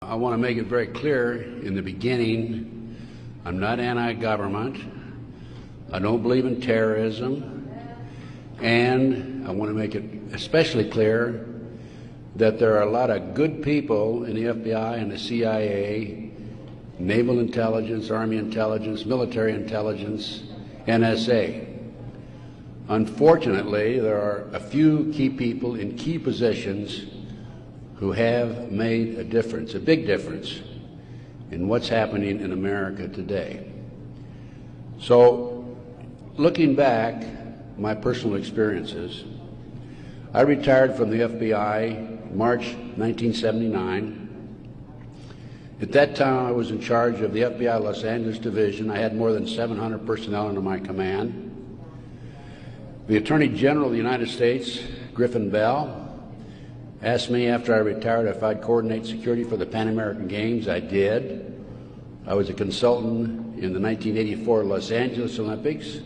I want to make it very clear in the beginning, I'm not anti-government. I don't believe in terrorism. And I want to make it especially clear that there are a lot of good people in the FBI and the CIA, naval intelligence, army intelligence, military intelligence, NSA. Unfortunately, there are a few key people in key positions who have made a difference, a big difference, in what's happening in America today. So, looking back, my personal experiences, I retired from the FBI March 1979. At that time, I was in charge of the FBI Los Angeles Division. I had more than 700 personnel under my command. The Attorney General of the United States, Griffin Bell, asked me after I retired if I'd coordinate security for the Pan American Games. I did. I was a consultant in the 1984 Los Angeles Olympics.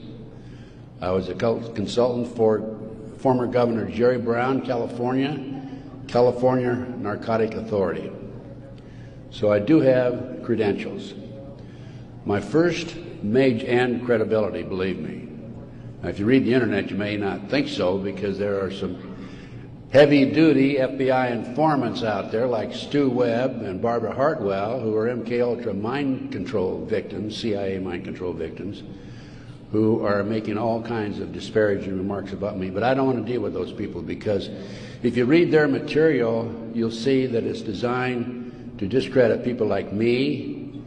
I was a consultant for former Governor Jerry Brown, California Narcotic Authority. So I do have credentials. My first major and credibility, believe me. Now, if you read the internet, you may not think so, because there are some heavy-duty FBI informants out there like Stu Webb and Barbara Hartwell, who are MK-Ultra mind control victims, CIA mind control victims, who are making all kinds of disparaging remarks about me. But I don't want to deal with those people, because if you read their material, you'll see that it's designed to discredit people like me,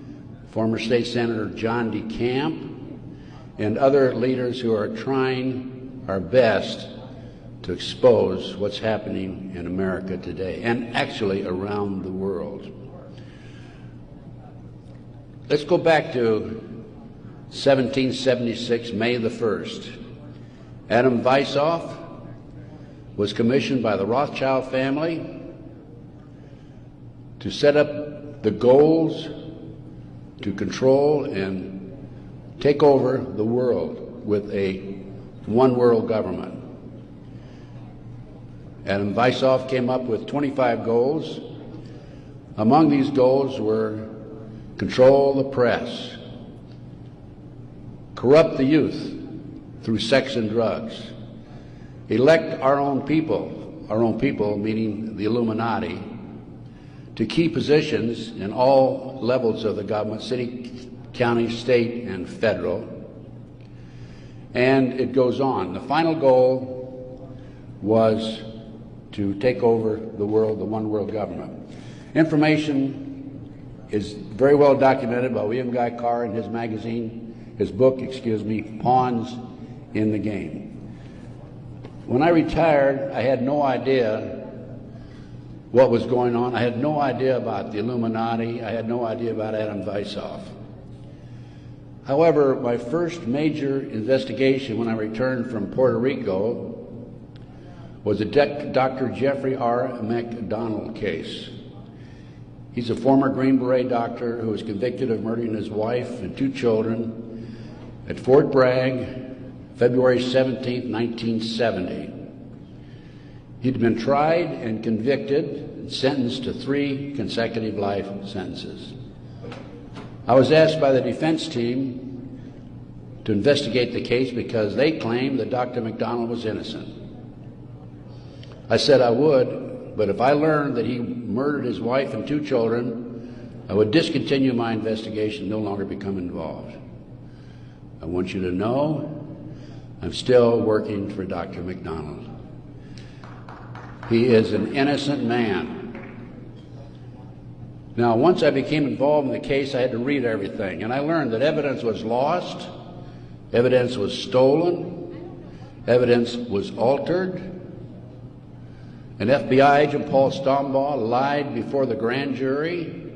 former State Senator John DeCamp, and other leaders who are trying our best to expose what's happening in America today, and actually around the world. Let's go back to 1776, May the 1st. Adam Weishaupt was commissioned by the Rothschild family to set up the goals to control and take over the world with a one-world government. Adam Weishaupt came up with 25 goals. Among these goals were control the press, corrupt the youth through sex and drugs, elect our own people meaning the Illuminati, to key positions in all levels of the government, city, county, state, and federal. And it goes on. The final goal was to take over the world, the one world government. Information is very well documented by William Guy Carr in his book, Pawns in the Game. When I retired, I had no idea what was going on. I had no idea about the Illuminati. I had no idea about Adam Weishaupt. However, my first major investigation when I returned from Puerto Rico was the Dr. Jeffrey R. McDonald case. He's a former Green Beret doctor who was convicted of murdering his wife and 2 children at Fort Bragg, February 17, 1970. He'd been tried and convicted and sentenced to 3 consecutive life sentences. I was asked by the defense team to investigate the case because they claimed that Dr. McDonald was innocent. I said I would, but if I learned that he murdered his wife and 2 children, I would discontinue my investigation, no longer become involved. I want you to know I'm still working for Dr. McDonald. He is an innocent man. Now, once I became involved in the case, I had to read everything, and I learned that evidence was lost, evidence was stolen, evidence was altered. An FBI agent, Paul Stombaugh, lied before the grand jury.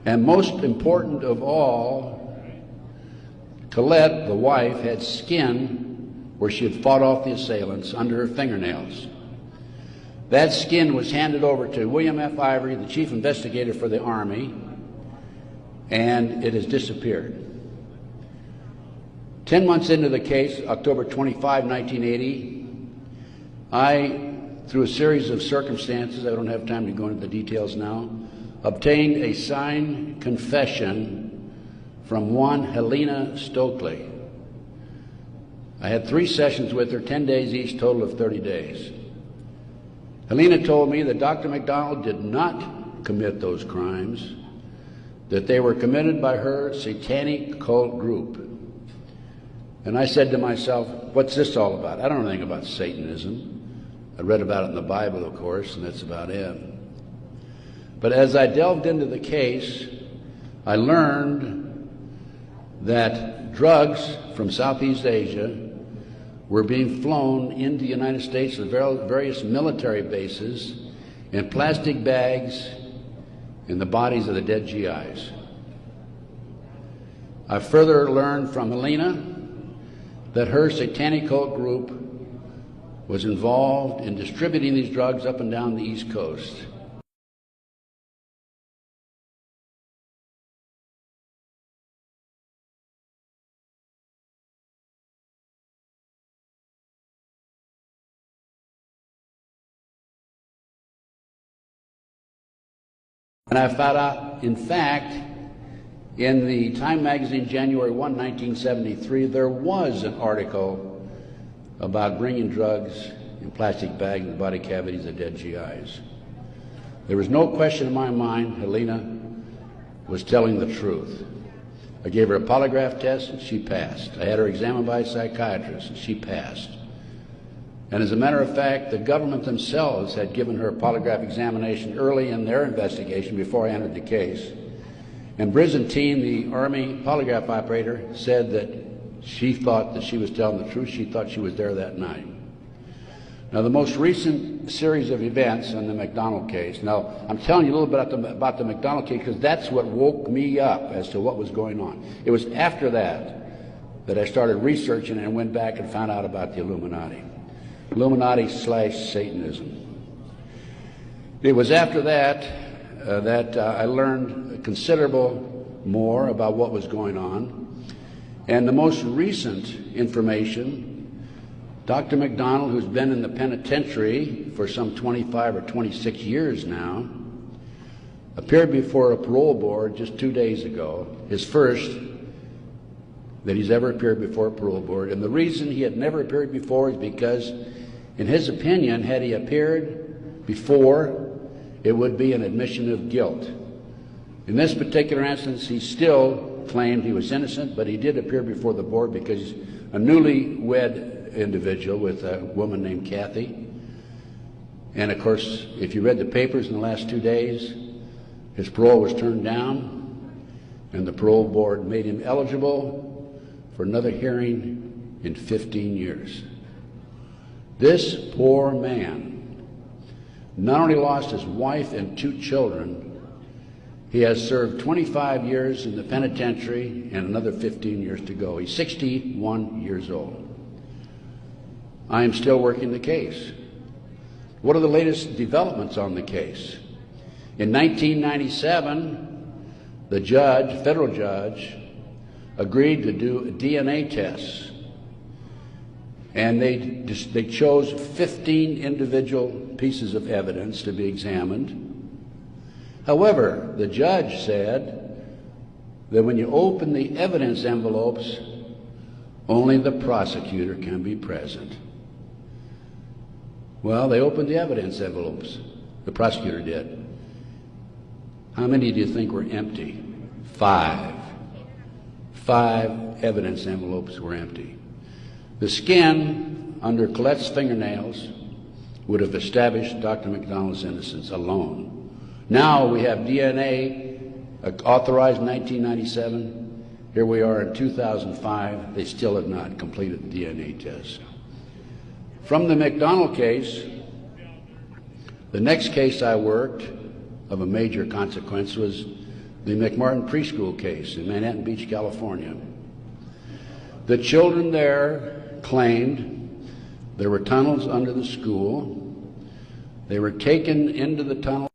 And most important of all, Colette, the wife, had skin where she had fought off the assailants under her fingernails. That skin was handed over to William F. Ivory, the chief investigator for the Army, and it has disappeared. 10 months into the case, October 25, 1980, I through a series of circumstances, I don't have time to go into the details now, obtained a signed confession from one Helena Stokely. I had 3 sessions with her, 10 days each, total of 30 days. Helena told me that Dr. McDonald did not commit those crimes, that they were committed by her satanic cult group. And I said to myself, what's this all about? I don't know anything about Satanism. I read about it in the Bible, of course, and that's about it. But as I delved into the case, I learned that drugs from Southeast Asia were being flown into the United States to various military bases in plastic bags in the bodies of the dead GIs. I further learned from Helena that her satanic cult group was involved in distributing these drugs up and down the East Coast. And I found out, in fact, in the Time magazine, January 1, 1973, there was an article about bringing drugs in plastic bags in the body cavities of dead GIs. There was no question in my mind Helena was telling the truth. I gave her a polygraph test and she passed. I had her examined by a psychiatrist and she passed. And as a matter of fact, the government themselves had given her a polygraph examination early in their investigation before I entered the case. And Byzantine, the Army polygraph operator, said that she thought that she was telling the truth. She thought she was there that night. Now, the most recent series of events in the McDonald case, now I'm telling you a little bit about the McDonald case because that's what woke me up as to what was going on. It was after that I started researching and went back and found out about the Illuminati/Satanism. It was after that I learned considerable more about what was going on. And the most recent information, Dr. McDonald, who's been in the penitentiary for some 25 or 26 years now, appeared before a parole board just 2 days ago, his first that he's ever appeared before a parole board. And the reason he had never appeared before is because, in his opinion, had he appeared before, it would be an admission of guilt. In this particular instance, he still claimed he was innocent, but he did appear before the board because he's a newlywed individual with a woman named Kathy. And of course, if you read the papers in the last 2 days, his parole was turned down, and the parole board made him eligible for another hearing in 15 years. This poor man not only lost his wife and 2 children, he has served 25 years in the penitentiary and another 15 years to go. He's 61 years old. I am still working the case. What are the latest developments on the case? In 1997, the judge, federal judge, agreed to do DNA tests. And they chose 15 individual pieces of evidence to be examined. However, the judge said that when you open the evidence envelopes, only the prosecutor can be present. Well, they opened the evidence envelopes. The prosecutor did. How many do you think were empty? 5. 5 evidence envelopes were empty. The skin under Colette's fingernails would have established Dr. McDonald's innocence alone. Now we have DNA authorized in 1997. Here we are in 2005. They still have not completed the DNA test. From the McDonald case, the next case I worked of a major consequence was the McMartin preschool case in Manhattan Beach, California. The children there claimed there were tunnels under the school. They were taken into the tunnel